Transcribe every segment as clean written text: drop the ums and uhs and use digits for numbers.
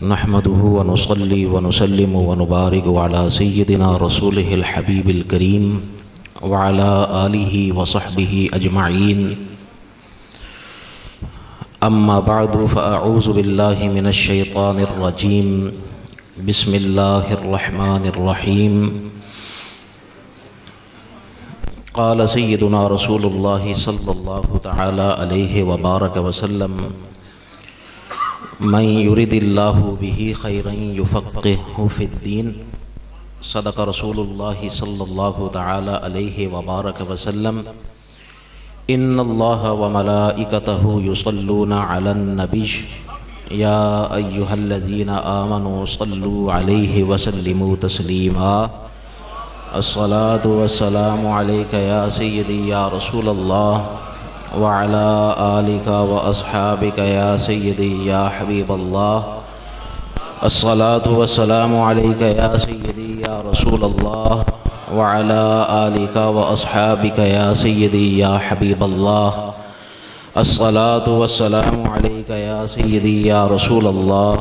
نحمده ونصلي ونسلم ونبارك على سيدنا رسوله الحبيب الكريم وعلى آله وصحبه أجمعين. أما بعد فأعوذ بالله من الشيطان الرجيم. بسم الله الرحمن الرحيم. قال سيدنا رسول الله صلى الله تعالى عليه وبارك وسلم: من يرد الله به خيرا يفقهه في الدين. صدق رسول الله صلى الله تعالى عليه وبارك وسلم: إن الله وملائكته يصلون على النبي يا أيها الذين آمنوا صلوا عليه وسلموا تسليما. الصلاة والسلام عليك يا سيدي يا رسول الله وعلى آلك وأصحابك يا سيدي يا حبيب الله. الصلاة والسلام عليك يا سيدي يا رسول الله وعلى آلك وأصحابك يا سيدي يا حبيب الله. الصلاة والسلام عليك يا سيدي يا رسول الله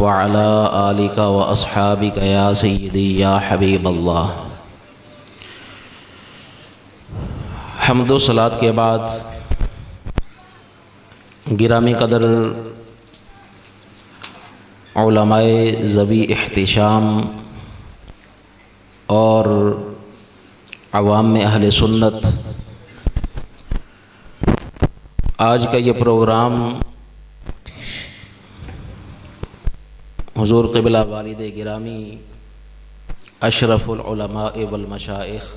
وعلى آلك وأصحابك يا سيدي يا حبيب الله. حمد و صلاۃ کے بعد گرامی قدر علماء ذوی احتشام اور عوام میں اہل سنت، آج کا یہ پروگرام حضور قبلہ والد گرامی اشرف العلماء والمشائخ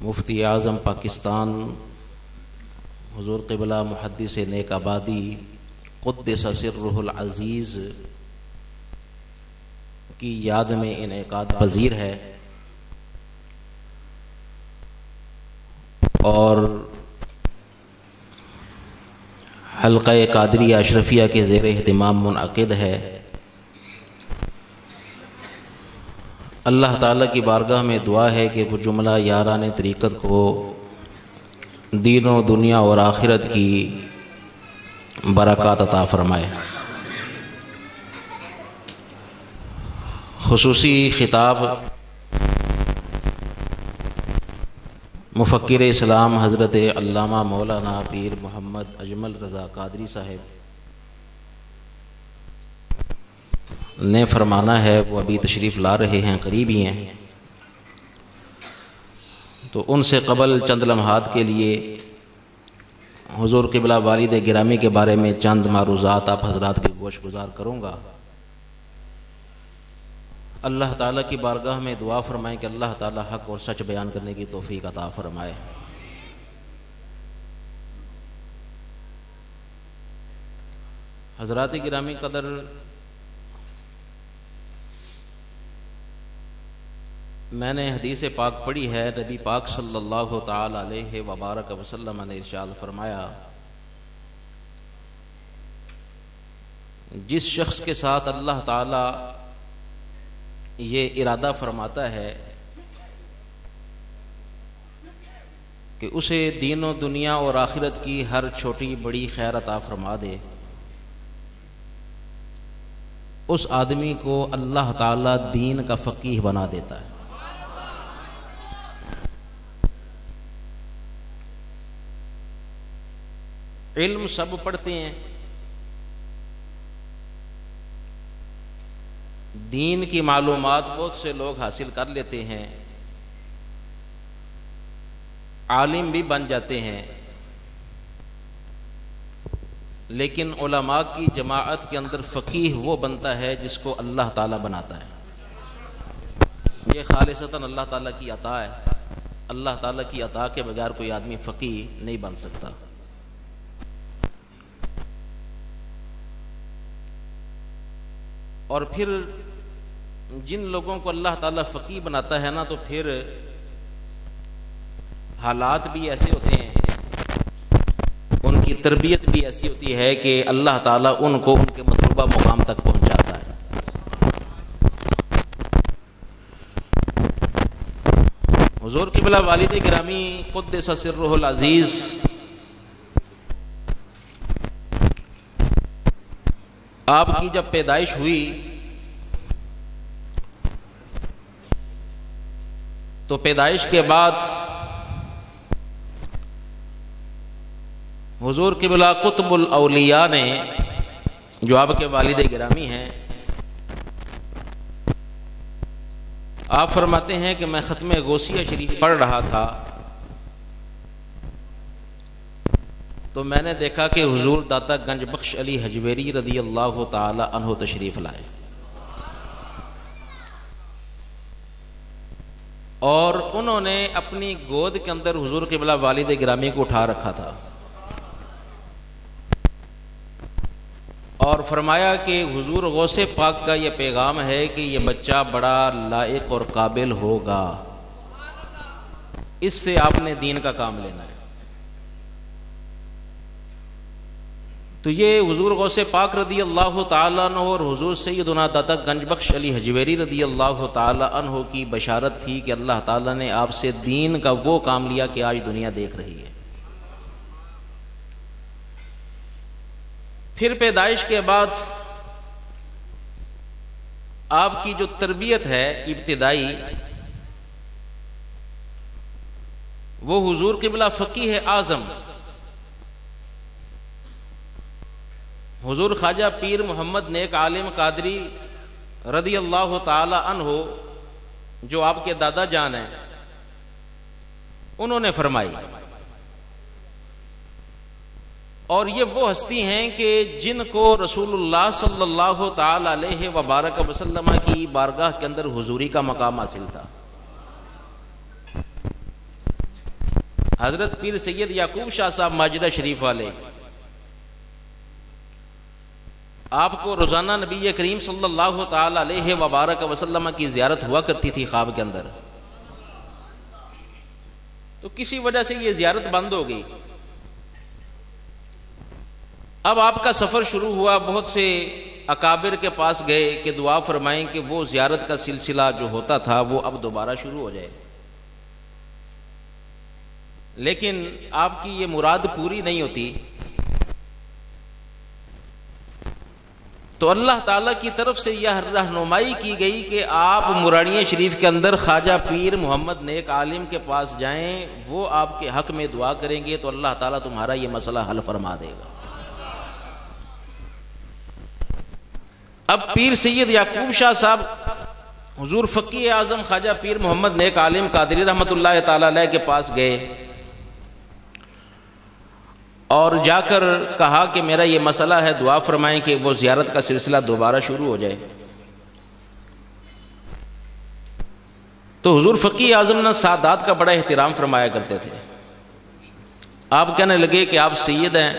مفتی اعظم پاکستان حضور قبلہ محدث نیک آبادی قدس سرہ العزیز کی یاد میں انعقاد پذیر ہے، اور حلقہ قادریہ اشرفیہ کے زیر اہتمام منعقد ہے۔ اللہ تعالیٰ کی بارگاہ میں دعا ہے کہ وہ جملہ یاران طریقت کو دین و دنیا اور آخرت کی برکات عطا فرمائے۔ خصوصی خطاب مفکر اسلام حضرت علامہ مولانا پیر محمد اجمل رضا قادری صاحب نے فرمانا ہے، وہ ابھی تشریف لا رہے ہیں، قریب ہی ہیں، تو ان سے قبل چند لمحات کے لیے حضور قبلہ والد گرامی کے بارے میں چند معروضات آپ حضرات کی گوش گزار کروں گا۔ اللہ تعالیٰ کی بارگاہ میں دعا فرمائیں کہ اللہ تعالیٰ حق اور سچ بیان کرنے کی توفیق عطا فرمائے۔ حضرات گرامی قدر، میں نے حدیث پاک پڑھی ہے، نبی پاک صلی اللہ تعالی علیہ وبارک وسلم نے ارشاد فرمایا، جس شخص کے ساتھ اللہ تعالی یہ ارادہ فرماتا ہے کہ اسے دین و دنیا اور آخرت کی ہر چھوٹی بڑی خیر عطا فرما دے، اس آدمی کو اللہ تعالی دین کا فقیہ بنا دیتا ہے۔ علم سب پڑھتے ہیں، دین کی معلومات بہت سے لوگ حاصل کر لیتے ہیں، عالم بھی بن جاتے ہیں، لیکن علماء کی جماعت کے اندر فقیہ وہ بنتا ہے جس کو اللہ تعالیٰ بناتا ہے۔ یہ خالصتاً اللہ تعالیٰ کی عطا ہے، اللہ تعالیٰ کی عطا کے بغیر کوئی آدمی فقیہ نہیں بن سکتا۔ اور پھر جن لوگوں کو اللہ تعالیٰ فقیہ بناتا ہے نا، تو پھر حالات بھی ایسے ہوتے ہیں، ان کی تربیت بھی ایسی ہوتی ہے کہ اللہ تعالیٰ ان کو ان کے مطلوبہ مقام تک پہنچاتا ہے۔ حضور قبلہ والد گرامی قدس سرہ العزیز آپ کی جب پیدائش ہوئی تو پیدائش کے بعد حضور قبلہ قطب الاولیاء نے، جو آپ کے والد گرامی ہیں، آپ فرماتے ہیں کہ میں ختم غوثیہ شریف پڑھ رہا تھا تو میں نے دیکھا کہ حضور داتا گنج بخش علی حجویری رضی اللہ تعالی عنہ تشریف لائے، اور انہوں نے اپنی گود کے اندر حضور قبلہ والد گرامی کو اٹھا رکھا تھا اور فرمایا کہ حضور غوث پاک کا یہ پیغام ہے کہ یہ بچہ بڑا لائق اور قابل ہوگا، اس سے آپ نے دین کا کام لینا ہے۔ تو یہ حضور غوث پاک رضی اللہ تعالیٰ عنہ اور حضور سیدنا داتا گنج بخش علی حجویری رضی اللہ تعالیٰ عنہ کی بشارت تھی کہ اللہ تعالیٰ نے آپ سے دین کا وہ کام لیا کہ آج دنیا دیکھ رہی ہے۔ پھر پیدائش کے بعد آپ کی جو تربیت ہے ابتدائی، وہ حضور قبلہ فقیہ اعظم حضور خواجہ پیر محمد نیک عالم قادری رضی اللہ تعالی عنہ، جو آپ کے دادا جان ہیں، انہوں نے فرمائی، اور یہ وہ ہستی ہیں کہ جن کو رسول اللہ صلی اللہ تعالی علیہ وبارک وسلم کی بارگاہ کے اندر حضوری کا مقام حاصل تھا۔ حضرت پیر سید یعقوب شاہ صاحب ماجرہ شریف والے، آپ کو روزانہ نبی کریم صلی اللہ تعالی علیہ وبارک وسلم کی زیارت ہوا کرتی تھی خواب کے اندر، تو کسی وجہ سے یہ زیارت بند ہو گئی۔ اب آپ کا سفر شروع ہوا، بہت سے اکابر کے پاس گئے کہ دعا فرمائیں کہ وہ زیارت کا سلسلہ جو ہوتا تھا وہ اب دوبارہ شروع ہو جائے، لیکن آپ کی یہ مراد پوری نہیں ہوتی۔ تو اللہ تعالیٰ کی طرف سے یہ رہنمائی کی گئی کہ آپ مراڑیے شریف کے اندر خواجہ پیر محمد نیک عالم کے پاس جائیں، وہ آپ کے حق میں دعا کریں گے تو اللہ تعالیٰ تمہارا یہ مسئلہ حل فرما دے گا۔ اب پیر سید یعقوب شاہ صاحب حضور فقیہ اعظم خواجہ پیر محمد نیک عالم قادری رحمۃ اللہ تعالی علیہ کے پاس گئے اور جا کر کہا کہ میرا یہ مسئلہ ہے، دعا فرمائیں کہ وہ زیارت کا سلسلہ دوبارہ شروع ہو جائے۔ تو حضور فقیہ اعظم نے سادات کا بڑا احترام فرمایا کرتے تھے۔ آپ کہنے لگے کہ آپ سید ہیں،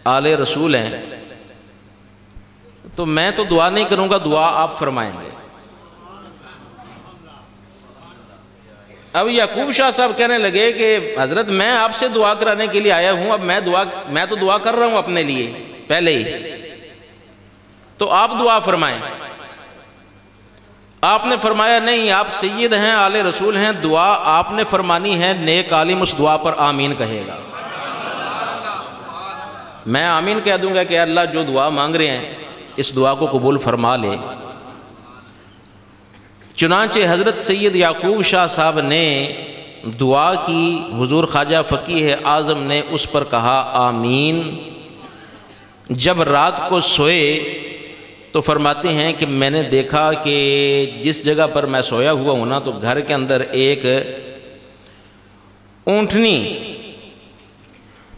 آل رسول ہیں، تو میں تو دعا نہیں کروں گا، دعا آپ فرمائیں گے۔ اب یعقوب شاہ صاحب کہنے لگے کہ حضرت میں آپ سے دعا کرانے کے لیے آیا ہوں، اب میں تو دعا کر رہا ہوں اپنے لیے پہلے ہی، تو آپ دعا فرمائیں۔ آپ نے فرمایا نہیں، آپ سید ہیں، آل رسول ہیں، دعا آپ نے فرمانی ہے، نیک عالم اس دعا پر آمین کہے گا۔ میں آمین کہہ دوں گا کہ اللہ جو دعا مانگ رہے ہیں اس دعا کو قبول فرما لے۔ چنانچہ حضرت سید یعقوب شاہ صاحب نے دعا کی، حضور خواجہ فقیہ اعظم نے اس پر کہا آمین۔ جب رات کو سوئے تو فرماتے ہیں کہ میں نے دیکھا کہ جس جگہ پر میں سویا ہوا ہوں نا، تو گھر کے اندر ایک اونٹنی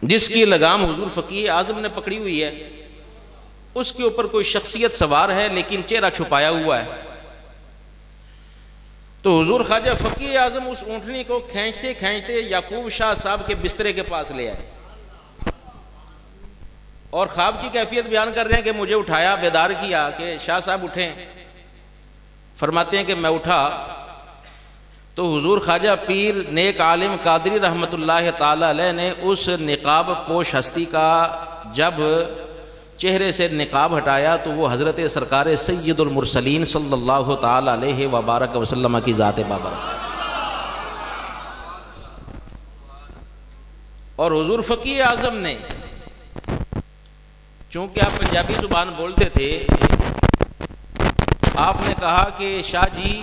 جس کی لگام حضور فقیہ اعظم نے پکڑی ہوئی ہے، اس کے اوپر کوئی شخصیت سوار ہے لیکن چہرہ چھپایا ہوا ہے۔ تو حضور خواجہ فقیہ اعظم اس اونٹنی کو کھینچتے کھینچتے یعقوب شاہ صاحب کے بسترے کے پاس لے آئے اور خواب کی کیفیت بیان کر رہے ہیں کہ مجھے اٹھایا، بیدار کیا کہ شاہ صاحب اٹھیں۔ فرماتے ہیں کہ میں اٹھا تو حضور خواجہ پیر نیک عالم قادری رحمۃ اللہ تعالی علیہ نے اس نقاب پوش ہستی کا جب چہرے سے نقاب ہٹایا تو وہ حضرت سرکار سید المرسلین صلی اللہ تعالی علیہ وبارک وسلم کی ذات بابرکت، اور حضور فقیہ اعظم نے چونکہ آپ پنجابی زبان بولتے تھے، آپ نے کہا کہ شاہ جی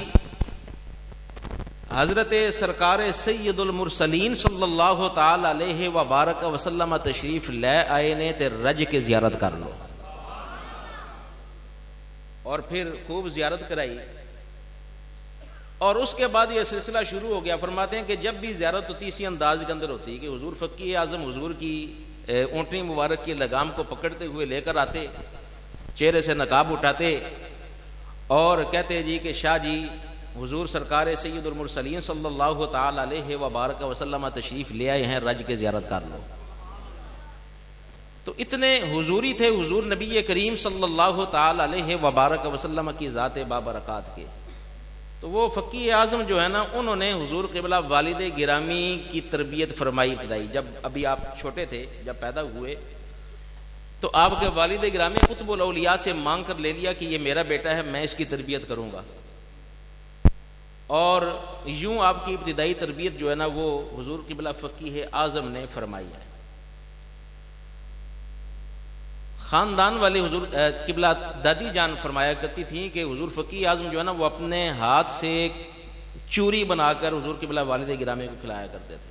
حضرت سرکار سید المرسلین صلی اللہ تعالی علیہ وبارک وسلم تشریف لے آئے نے تے رج کے زیارت کر لو، اور پھر خوب زیارت کرائی، اور اس کے بعد یہ سلسلہ شروع ہو گیا۔ فرماتے ہیں کہ جب بھی زیارت ہوتی اسی انداز کے اندر ہوتی کہ حضور فقیہ اعظم حضور کی اونٹنی مبارک کی لگام کو پکڑتے ہوئے لے کر آتے، چہرے سے نقاب اٹھاتے اور کہتے جی کہ شاہ جی حضور سرکار سید المرسلین صلی اللہ تعالی علیہ وبارک وسلم تشریف لے آئے ہیں، رج کے زیارت کر لو۔ تو اتنے حضوری تھے حضور نبی کریم صلی اللہ تعالی علیہ وبارک وسلم کی ذات بابرکات کے۔ تو وہ فقیہ اعظم جو ہے نا، انہوں نے حضور قبلہ والد گرامی کی تربیت فرمائی ابتدائی۔ جب ابھی آپ چھوٹے تھے، جب پیدا ہوئے تو آپ کے والد گرامی قطب الاولیاء سے مانگ کر لے لیا کہ یہ میرا بیٹا ہے، میں اس کی تربیت کروں گا، اور یوں آپ کی ابتدائی تربیت جو ہے نا وہ حضور قبلہ فقیہ اعظم نے فرمائی ہے۔ خاندان والے حضور قبلہ دادی جان فرمایا کرتی تھیں کہ حضور فقیہ اعظم جو ہے نا وہ اپنے ہاتھ سے چوری بنا کر حضور قبلہ والد گرامی کو کھلایا کرتے تھے۔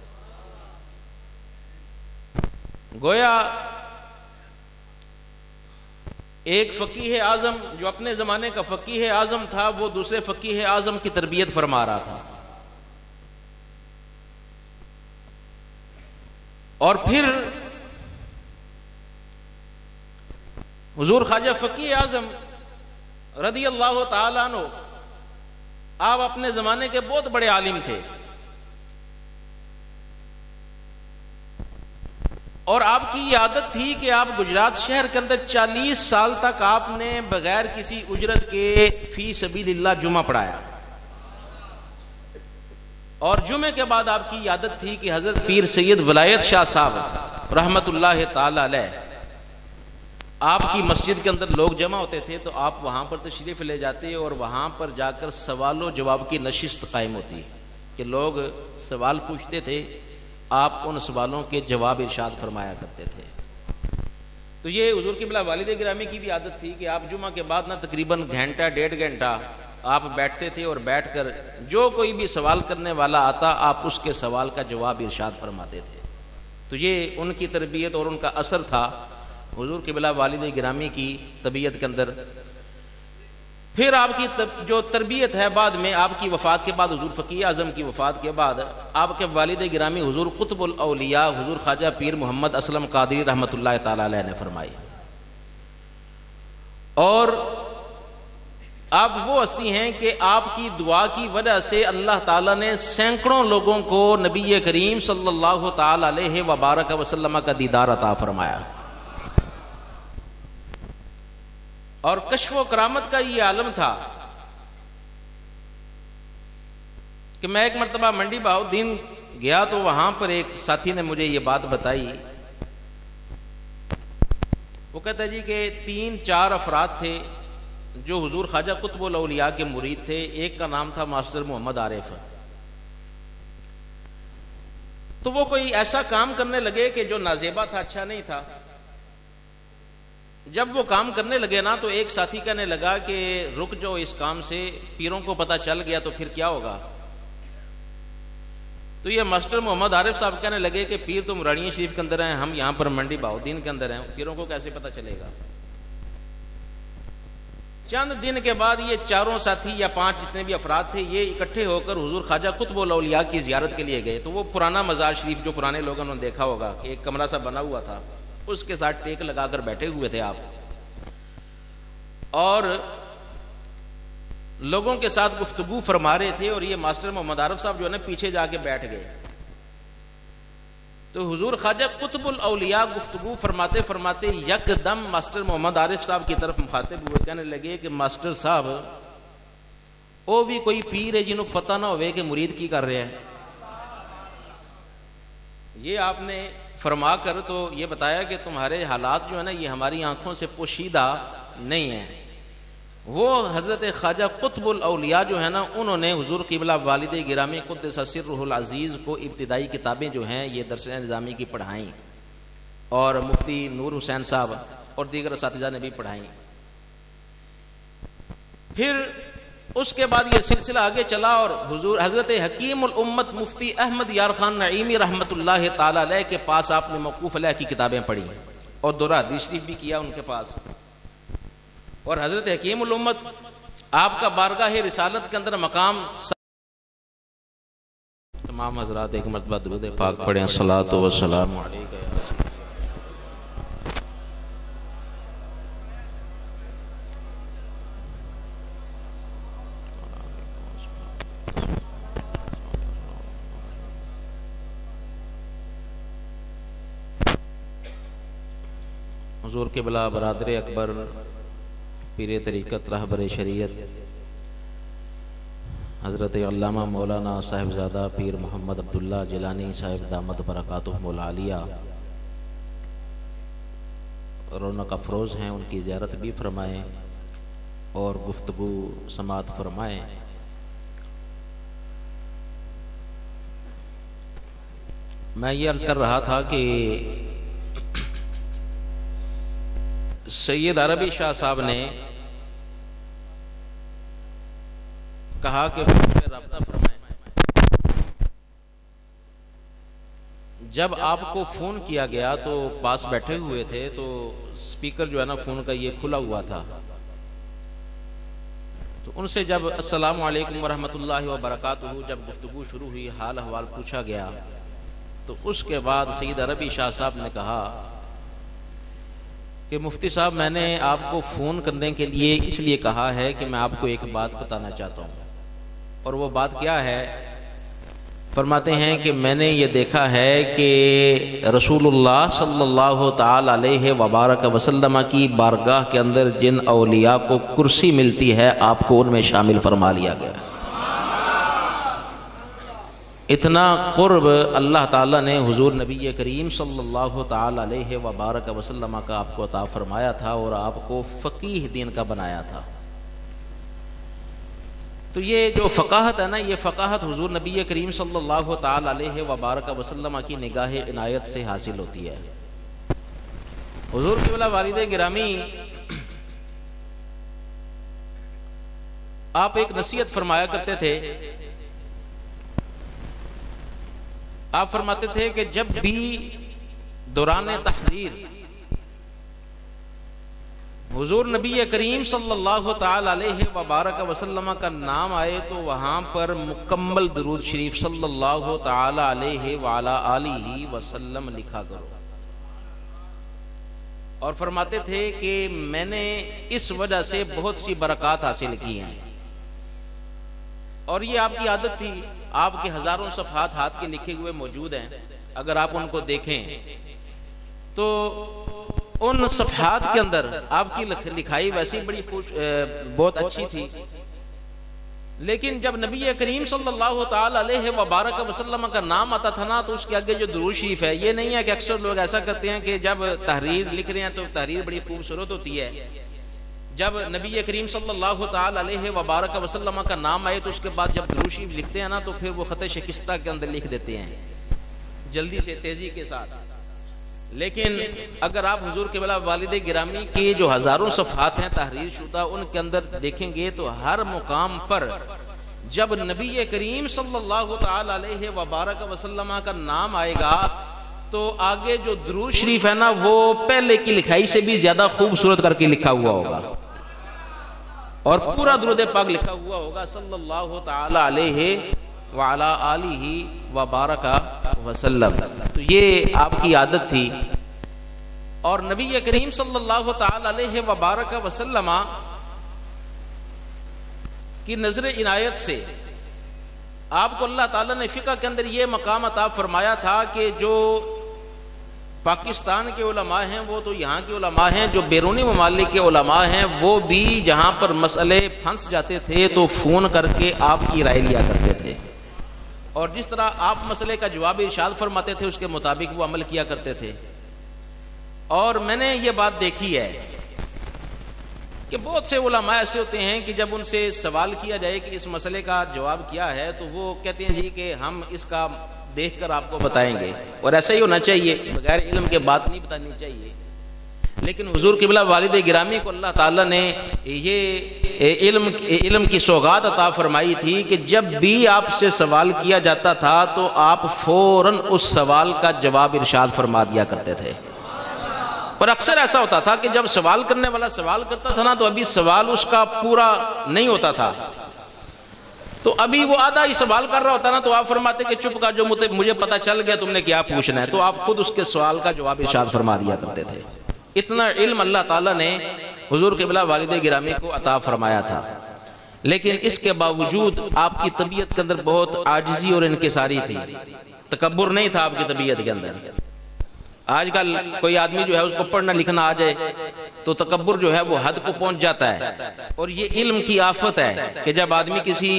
گویا ایک فقیہ اعظم جو اپنے زمانے کا فقیہ اعظم تھا، وہ دوسرے فقیہ اعظم کی تربیت فرما رہا تھا، اور پھر حضور خواجہ فقیہ اعظم رضی اللہ تعالی عنہ، آپ اپنے زمانے کے بہت بڑے عالم تھے، اور آپ کی یہ عادت تھی کہ آپ گجرات شہر کے اندر 40 سال تک آپ نے بغیر کسی اجرت کے فی سبیل اللہ جمعہ پڑھایا، اور جمعے کے بعد آپ کی یہ عادت تھی کہ حضرت پیر سید ولایت شاہ صاحب رحمت اللہ تعالی علیہ، آپ کی مسجد کے اندر لوگ جمع ہوتے تھے تو آپ وہاں پر تشریف لے جاتے، اور وہاں پر جا کر سوال و جواب کی نشست قائم ہوتی کہ لوگ سوال پوچھتے تھے، آپ ان سوالوں کے جواب ارشاد فرمایا کرتے تھے۔ تو یہ حضور قبلہ والد گرامی کی بھی عادت تھی کہ آپ جمعہ کے بعد نہ تقریباً گھنٹہ 1.5 گھنٹہ آپ بیٹھتے تھے، اور بیٹھ کر جو کوئی بھی سوال کرنے والا آتا آپ اس کے سوال کا جواب ارشاد فرماتے تھے۔ تو یہ ان کی تربیت اور ان کا اثر تھا حضور قبلہ والد گرامی کی طبیعت کے اندر۔ پھر آپ کی جو تربیت ہے بعد میں آپ کی وفات کے بعد، حضور فقیہ اعظم کی وفات کے بعد، آپ کے والد گرامی حضور قطب الاولیاء حضور خواجہ پیر محمد اسلم قادری رحمۃ اللہ تعالی علیہ نے فرمائی، اور آپ وہ ہستی ہیں کہ آپ کی دعا کی وجہ سے اللہ تعالیٰ نے سینکڑوں لوگوں کو نبی کریم صلی اللہ تعالی علیہ وبارک وسلم کا دیدار عطا فرمایا، اور کشف و کرامت کا یہ عالم تھا کہ میں ایک مرتبہ منڈی بہاؤالدین گیا تو وہاں پر ایک ساتھی نے مجھے یہ بات بتائی، وہ کہتا ہے جی کہ 3-4 افراد تھے جو حضور خواجہ قطب الاولیاء کے مرید تھے، ایک کا نام تھا ماسٹر محمد عارف، تو وہ کوئی ایسا کام کرنے لگے کہ جو نازیبا تھا، اچھا نہیں تھا۔ جب وہ کام کرنے لگے نا تو ایک ساتھی کہنے لگا کہ رک جاؤ اس کام سے، پیروں کو پتہ چل گیا تو پھر کیا ہوگا؟ تو یہ ماسٹر محمد عارف صاحب کہنے لگے کہ پیر تو مراڑی شریف کے اندر ہیں، ہم یہاں پر منڈی بہاؤالدین کے اندر ہیں، پیروں کو کیسے پتہ چلے گا؟ چند دن کے بعد یہ چاروں ساتھی یا 5 جتنے بھی افراد تھے، یہ اکٹھے ہو کر حضور خواجہ قطب الاولیاء کی زیارت کے لیے گئے۔ تو وہ پرانا مزار شریف جو پرانے لوگوں نے دیکھا ہوگا کہ ایک کمرہ سا بنا ہوا تھا، اس کے ساتھ ٹیک لگا کر بیٹھے ہوئے تھے آپ، اور لوگوں کے ساتھ گفتگو فرما رہے تھے، اور یہ ماسٹر محمد عارف صاحب جو ہے نا پیچھے جا کے بیٹھ گئے۔ تو حضور خواجہ قطب الاولیاء گفتگو فرماتے فرماتے یک دم ماسٹر محمد عارف صاحب کی طرف مخاطب ہوئے، کہنے لگے کہ ماسٹر صاحب وہ بھی کوئی پیر ہے جنہوں پتہ نہ ہوئے کہ مرید کی کر رہے ہیں۔ یہ آپ نے فرما کر تو یہ بتایا کہ تمہارے حالات جو ہے نا یہ ہماری آنکھوں سے پوشیدہ نہیں ہیں۔ وہ حضرت خواجہ قطب الاولیاء جو ہے نا، انہوں نے حضور قبلہ والد گرامی قدس سرہ العزیز کو ابتدائی کتابیں جو ہیں یہ درس نظامی کی پڑھائیں، اور مفتی نور حسین صاحب اور دیگر اساتذہ نے بھی پڑھائیں۔ پھر اس کے بعد یہ سلسلہ آگے چلا اور حضور حضرت حکیم الامت مفتی احمد یار خان نعیمی رحمۃ اللہ تعالی علیہ کے پاس آپ نے موقوف علیہ کی کتابیں پڑھی اور دورہ حدیث شریف بھی کیا ان کے پاس، اور حضرت حکیم الامت آپ کا بارگاہ رسالت کے اندر مقام۔ تمام حضرات ایک مرتبہ درود پاک پڑھیں، الصلاۃ والسلام علیکہ۔ حضور قبلہ برادر اکبر پیر طریقت رہبر شریعت حضرت علامہ مولانا صاحبزادہ پیر محمد عبداللہ جیلانی صاحب دامت برکاتہم العالیہ رونق افروز ہیں، ان کی زیارت بھی فرمائیں اور گفتگو سماعت فرمائیں۔ میں یہ عرض کر رہا تھا کہ سید عربی شاہ صاحب نے کہا کہ فون پہ رابطہ فرمائیں۔ جب آپ کو فون کیا گیا تو پاس بیٹھے ہوئے تھے تو سپیکر جو ہے نا فون کا یہ کھلا ہوا تھا، تو ان سے جب السلام علیکم ورحمۃ اللہ وبرکاتہ جب گفتگو شروع ہوئی، حال احوال پوچھا گیا، تو اس کے بعد سید عربی شاہ صاحب نے کہا کہ مفتی صاحب میں نے آپ کو فون کرنے کے لیے اس لیے کہا ہے کہ میں آپ کو ایک بات بتانا چاہتا ہوں، اور وہ بات کیا ہے؟ فرماتے ہیں کہ میں نے یہ دیکھا ہے کہ رسول اللہ صلی اللہ تعالی علیہ وبارک وسلم کی بارگاہ کے اندر جن اولیاء کو کرسی ملتی ہے آپ کو ان میں شامل فرما لیا گیا۔ اتنا قرب اللہ تعالیٰ نے حضور نبی کریم صلی اللہ تعالی علیہ وبارک وسلم کا آپ کو عطا فرمایا تھا اور آپ کو فقیہ دین کا بنایا تھا۔ تو یہ جو فقاہت ہے نا، یہ فقاہت حضور نبی کریم صلی اللہ تعالی علیہ وبارک وسلم کی نگاہ عنایت سے حاصل ہوتی ہے۔ حضور قبلہ والد گرامی آپ ایک نصیحت فرمایا کرتے تھے، آپ فرماتے تھے کہ جب بھی دوران تحریر حضور نبی کریم صلی اللہ تعالی علیہ وبارک وسلم کا نام آئے تو وہاں پر مکمل درود شریف صلی اللہ تعالی علیہ وعلی آلہ وسلم لکھا کرو، اور فرماتے تھے کہ میں نے اس وجہ سے بہت سی برکات حاصل کی ہیں، اور یہ آپ کی عادت تھی۔ آپ کے ہزاروں صفحات ہاتھ کے لکھے ہوئے موجود ہیں، اگر آپ ان کو دیکھیں تو ان صفحات کے اندر آپ کی لکھائی ویسے بڑی بہت اچھی تھی، لیکن جب نبی کریم صلی اللہ تعالی علیہ وبارک وسلم کا نام آتا تھا نا تو اس کے آگے جو درود شریف ہے، یہ نہیں ہے کہ اکثر لوگ ایسا کرتے ہیں کہ جب تحریر لکھ رہے ہیں تو تحریر بڑی خوبصورت ہوتی ہے، جب نبی کریم صلی اللہ تعالی علیہ وبارک وسلم کا نام آئے تو اس کے بعد جب درود شریف لکھتے ہیں نا تو پھر وہ خط شکستہ کے اندر لکھ دیتے ہیں جلدی سے، تیزی کے ساتھ۔ لیکن اگر آپ حضور قبلہ والد گرامی کی جو ہزاروں صفحات ہیں تحریر شدہ، ان کے اندر دیکھیں گے تو ہر مقام پر جب نبی کریم صلی اللہ تعالی علیہ وبارک وسلم کا نام آئے گا تو آگے جو درود شریف ہے نا وہ پہلے کی لکھائی سے بھی زیادہ خوبصورت کر کے لکھا ہوا ہوگا، اور پورا درود پاک لکھا ہوا ہوگا صلی اللہ تعالی علیہ وعلی آلہ وبارک وسلم۔ تو یہ آپ کی عادت تھی، اور نبی کریم صلی اللہ تعالی علیہ وبارک وسلم کی نظر عنایت سے آپ کو اللہ تعالیٰ نے فقہ کے اندر یہ مقام عطا فرمایا تھا کہ جو پاکستان کے علماء ہیں وہ تو یہاں کے علماء ہیں، جو بیرونی ممالک کے علماء ہیں وہ بھی جہاں پر مسئلے پھنس جاتے تھے تو فون کر کے آپ کی رائے لیا کرتے تھے، اور جس طرح آپ مسئلے کا جواب ارشاد فرماتے تھے اس کے مطابق وہ عمل کیا کرتے تھے۔ اور میں نے یہ بات دیکھی ہے کہ بہت سے علماء ایسے ہوتے ہیں کہ جب ان سے سوال کیا جائے کہ اس مسئلے کا جواب کیا ہے تو وہ کہتے ہیں جی کہ ہم اس کا دیکھ کر آپ کو بتائیں گے، اور ایسا ہی ہونا چاہیے، بغیر علم کے بات نہیں بتانی چاہیے۔ لیکن حضور قبلہ والد گرامی کو اللہ تعالیٰ نے یہ علم کی سوغات عطا فرمائی تھی کہ جب بھی آپ سے سوال کیا جاتا تھا تو آپ فوراً اس سوال کا جواب ارشاد فرما دیا کرتے تھے۔ اور اکثر ایسا ہوتا تھا کہ جب سوال کرنے والا سوال کرتا تھا نا تو ابھی سوال اس کا پورا نہیں ہوتا تھا، تو ابھی وہ آدھا ہی سوال کر رہا ہوتا نا تو آپ فرماتے کہ چپ کا، جو مجھے پتہ چل گیا تم نے کیا پوچھنا ہے، تو آپ خود اس کے سوال کا جواب ارشاد فرما دیا کرتے تھے۔ اتنا علم اللہ تعالیٰ نے حضور قبلہ والد گرامی کو عطا فرمایا تھا، لیکن اس کے باوجود آپ کی طبیعت کے اندر بہت عاجزی اور انکساری تھی، تکبر نہیں تھا آپ کی طبیعت کے اندر۔ آج کل کوئی آدمی جو ہے اس کو پڑھنا لکھنا آ جائے تو تکبر جو ہے وہ حد کو پہنچ جاتا ہے، اور یہ علم کی آفت ہے کہ جب آدمی کسی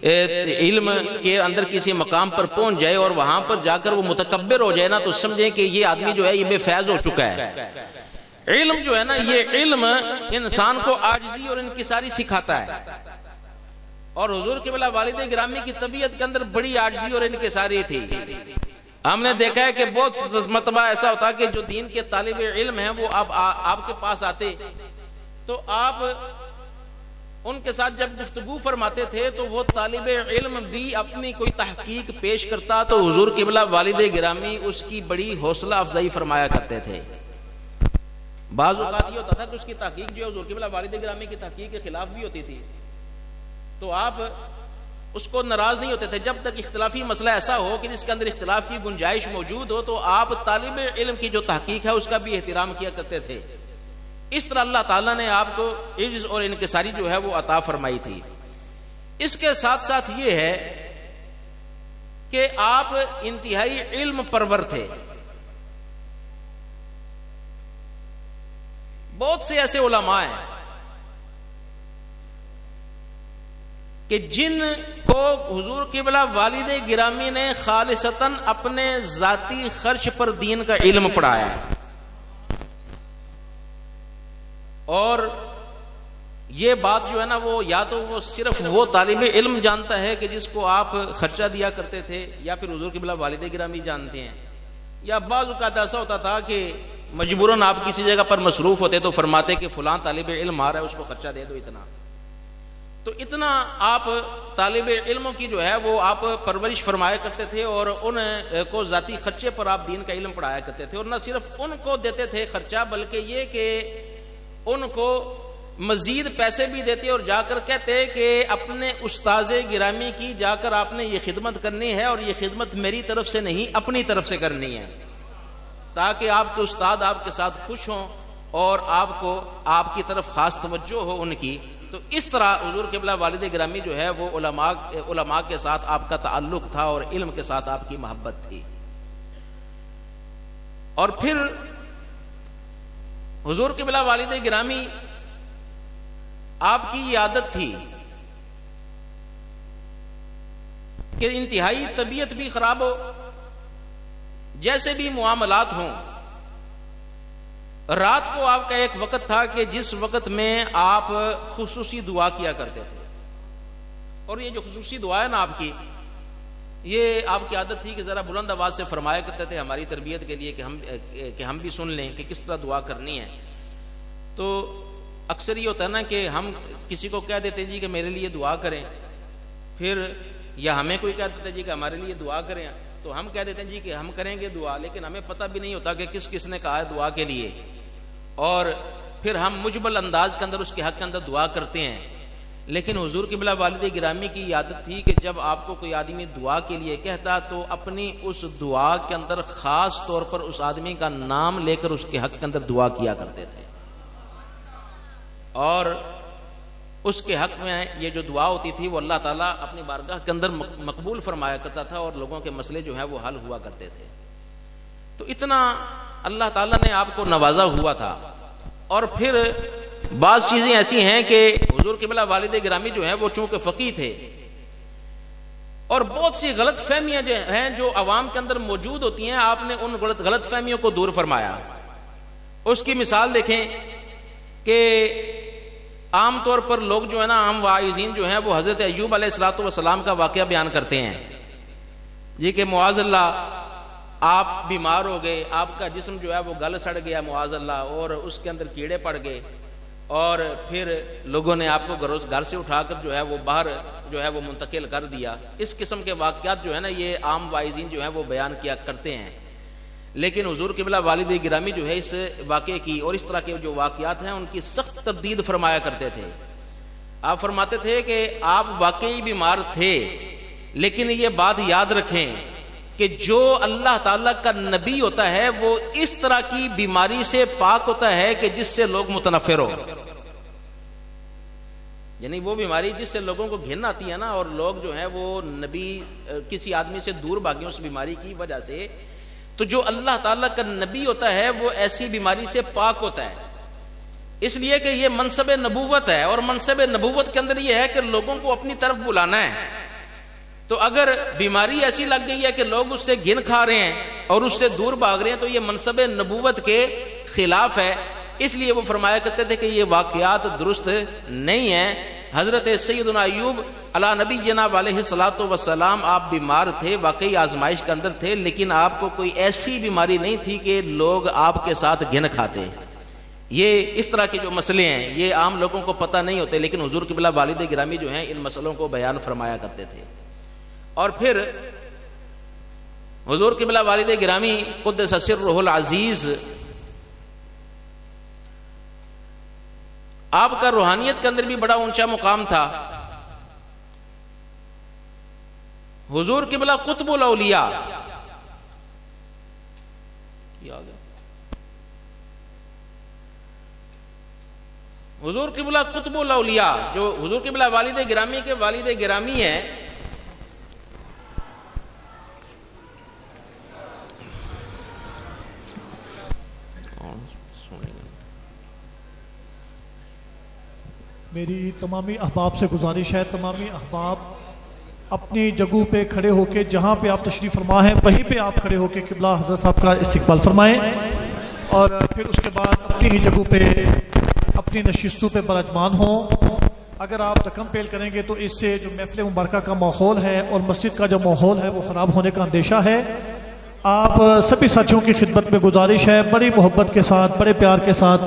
علم کے اندر کسی مقام پر پہنچ جائے اور وہاں پر جا کر وہ متکبر ہو جائے نا تو سمجھیں کہ یہ آدمی جو ہے یہ بے فیض ہو چکا ہے۔ علم جو ہے نا، یہ علم انسان کو عاجزی اور انکساری سکھاتا ہے، اور حضور قبلہ والد گرامی کی طبیعت کے اندر بڑی عاجزی اور انکساری تھی۔ ہم نے دیکھا ہے کہ بہت مرتبہ ایسا ہوتا کہ جو دین کے طالب علم ہیں وہ آپ کے پاس آتے تو آپ ان کے ساتھ جب گفتگو فرماتے تھے تو وہ طالب علم بھی اپنی کوئی تحقیق پیش کرتا تو حضور قبلہ والد گرامی اس کی بڑی حوصلہ افزائی فرمایا کرتے تھے۔ بعض اوقات یہ ہوتا تھا کہ اس کی تحقیق جو ہے حضور قبلہ والد گرامی کی تحقیق کے خلاف بھی ہوتی تھی، تو آپ اس کو ناراض نہیں ہوتے تھے جب تک اختلافی مسئلہ ایسا ہو کہ جس کے اندر اختلاف کی گنجائش موجود ہو، تو آپ طالب علم کی جو تحقیق ہے اس کا بھی احترام کیا کرتے تھے۔ اس طرح اللہ تعالیٰ نے آپ کو عجز اور انکساری جو ہے وہ عطا فرمائی تھی۔ اس کے ساتھ ساتھ یہ ہے کہ آپ انتہائی علم پرور تھے۔ بہت سے ایسے علماء ہیں کہ جن کو حضور قبلہ والد گرامی نے خالصتاً اپنے ذاتی خرچ پر دین کا علم پڑھایا ہے، اور یہ بات جو ہے نا وہ یا تو وہ صرف وہ طالب علم جانتا ہے کہ جس کو آپ خرچہ دیا کرتے تھے، یا پھر حضور قبلہ والد گرامی جانتے ہیں، یا بعض اوقات ایسا ہوتا تھا کہ مجبوراً آپ کسی جگہ پر مصروف ہوتے تو فرماتے کہ فلاں طالب علم آ رہا ہے اس کو خرچہ دے دو اتنا، تو اتنا آپ طالب علموں کی جو ہے وہ آپ پرورش فرمایا کرتے تھے، اور ان کو ذاتی خرچے پر آپ دین کا علم پڑھایا کرتے تھے، اور نہ صرف ان کو دیتے تھے خرچہ بلکہ یہ کہ ان کو مزید پیسے بھی دیتے اور جا کر کہتے کہ اپنے استاذ گرامی کی جا کر آپ نے یہ خدمت کرنی ہے، اور یہ خدمت میری طرف سے نہیں اپنی طرف سے کرنی ہے، تاکہ آپ کے استاد آپ کے ساتھ خوش ہوں اور آپ کو آپ کی طرف خاص توجہ ہو ان کی۔ تو اس طرح حضور قبلہ والد گرامی جو ہے وہ علماء کے ساتھ آپ کا تعلق تھا اور علم کے ساتھ آپ کی محبت تھی۔ اور پھر حضور قبلہ والد گرامی آپ کی یہ عادت تھی کہ انتہائی طبیعت بھی خراب ہو، جیسے بھی معاملات ہوں، رات کو آپ کا ایک وقت تھا کہ جس وقت میں آپ خصوصی دعا کیا کرتے تھے، اور یہ جو خصوصی دعا ہے نا آپ کی، یہ آپ کی عادت تھی کہ ذرا بلند آواز سے فرمایا کرتے تھے ہماری تربیت کے لیے کہ ہم بھی سن لیں کہ کس طرح دعا کرنی ہے۔ تو اکثر یہ ہوتا ہے نا کہ ہم کسی کو کہہ دیتے جی کہ میرے لیے دعا کریں، پھر یا ہمیں کوئی کہہ دیتا جی کہ ہمارے لیے دعا کریں، تو ہم کہہ دیتے ہیں جی کہ ہم کریں گے دعا، لیکن ہمیں پتہ بھی نہیں ہوتا کہ کس نے کہا ہے دعا کے لیے، اور پھر ہم مجمل انداز کے اندر اس کے حق کے اندر دعا کرتے ہیں۔ لیکن حضور قبلہ والد گرامی کی عادت تھی کہ جب آپ کو کوئی آدمی دعا کے لیے کہتا تو اپنی اس دعا کے اندر خاص طور پر اس آدمی کا نام لے کر اس کے حق کے اندر دعا کیا کرتے تھے، اور اس کے حق میں یہ جو دعا ہوتی تھی وہ اللہ تعالیٰ اپنی بارگاہ کے اندر مقبول فرمایا کرتا تھا، اور لوگوں کے مسئلے جو ہیں وہ حل ہوا کرتے تھے۔ تو اتنا اللہ تعالیٰ نے آپ کو نوازا ہوا تھا۔ اور پھر بعض چیزیں ایسی ہیں کہ حضور قبلہ والد گرامی جو ہیں وہ چونکہ فقیہ تھے، اور بہت سی غلط فہمیاں جو ہیں جو عوام کے اندر موجود ہوتی ہیں، آپ نے ان غلط فہمیوں کو دور فرمایا۔ اس کی مثال دیکھیں کہ عام طور پر لوگ جو ہے نا، عام واعظین جو ہیں وہ حضرت ایوب علیہ الصلوۃ والسلام کا واقعہ بیان کرتے ہیں یہ کہ معاذ اللہ آپ بیمار ہو گئے، آپ کا جسم جو ہے وہ گل سڑ گیا معاذ اللہ، اور اس کے اندر کیڑے پڑ گئے، اور پھر لوگوں نے آپ کو گھر سے اٹھا کر جو ہے وہ باہر جو ہے وہ منتقل کر دیا. اس قسم کے واقعات جو ہے نا یہ عام واعظین جو ہیں وہ بیان کیا کرتے ہیں. لیکن حضور قبلہ والد گرامی جو ہے اس واقعے کی اور اس طرح کے جو واقعات ہیں ان کی سخت تردید فرمایا کرتے تھے. آپ فرماتے تھے کہ آپ واقعی بیمار تھے، لیکن یہ بات یاد رکھیں کہ جو اللہ تعالیٰ کا نبی ہوتا ہے وہ اس طرح کی بیماری سے پاک ہوتا ہے کہ جس سے لوگ متنفر ہو. یعنی وہ بیماری جس سے لوگوں کو گھن آتی ہے نا، اور لوگ جو ہیں وہ نبی کسی آدمی سے دور بھاگیں اس بیماری کی وجہ سے، تو جو اللہ تعالیٰ کا نبی ہوتا ہے وہ ایسی بیماری سے پاک ہوتا ہے. اس لیے کہ یہ منصب نبوت ہے، اور منصب نبوت کے اندر یہ ہے کہ لوگوں کو اپنی طرف بلانا ہے. تو اگر بیماری ایسی لگ گئی ہے کہ لوگ اس سے گھن کھا رہے ہیں اور اس سے دور بھاگ رہے ہیں تو یہ منصب نبوت کے خلاف ہے. اس لیے وہ فرمایا کرتے تھے کہ یہ واقعات درست نہیں ہیں. حضرت سیدنا ایوب علی نبی جناب علیہ الصلوۃ والسلام آپ بیمار تھے، واقعی آزمائش کے اندر تھے، لیکن آپ کو کوئی ایسی بیماری نہیں تھی کہ لوگ آپ کے ساتھ گھن کھاتے. یہ اس طرح کے جو مسئلے ہیں یہ عام لوگوں کو پتہ نہیں ہوتے، لیکن حضور قبلہ والد گرامی جو ہیں ان مسئلوں کو بیان فرمایا کرتے تھے. اور پھر حضور قبلہ والد گرامی قدس سرہ العزیز آپ کا روحانیت کے اندر بھی بڑا اونچا مقام تھا. حضور قبلہ قطب الاولیاء حضور قبلہ قطب الاولیاء جو حضور قبلہ والد گرامی کے والد گرامی ہیں، میری تمامی احباب سے گزارش ہے، تمامی احباب اپنی جگہوں پہ کھڑے ہو کے جہاں پہ آپ تشریف فرما ہیں وہیں پہ آپ کھڑے ہو کے قبلہ حضرت صاحب کا استقبال فرمائیں، اور پھر اس کے بعد اپنی ہی جگہوں پہ اپنی نشستوں پہ براجمان ہوں. اگر آپ رقم پیل کریں گے تو اس سے جو محفل مبارکہ کا ماحول ہے اور مسجد کا جو ماحول ہے وہ خراب ہونے کا اندیشہ ہے. آپ سبھی ساتھیوں کی خدمت میں گزارش ہے بڑی محبت کے ساتھ، بڑے پیار کے ساتھ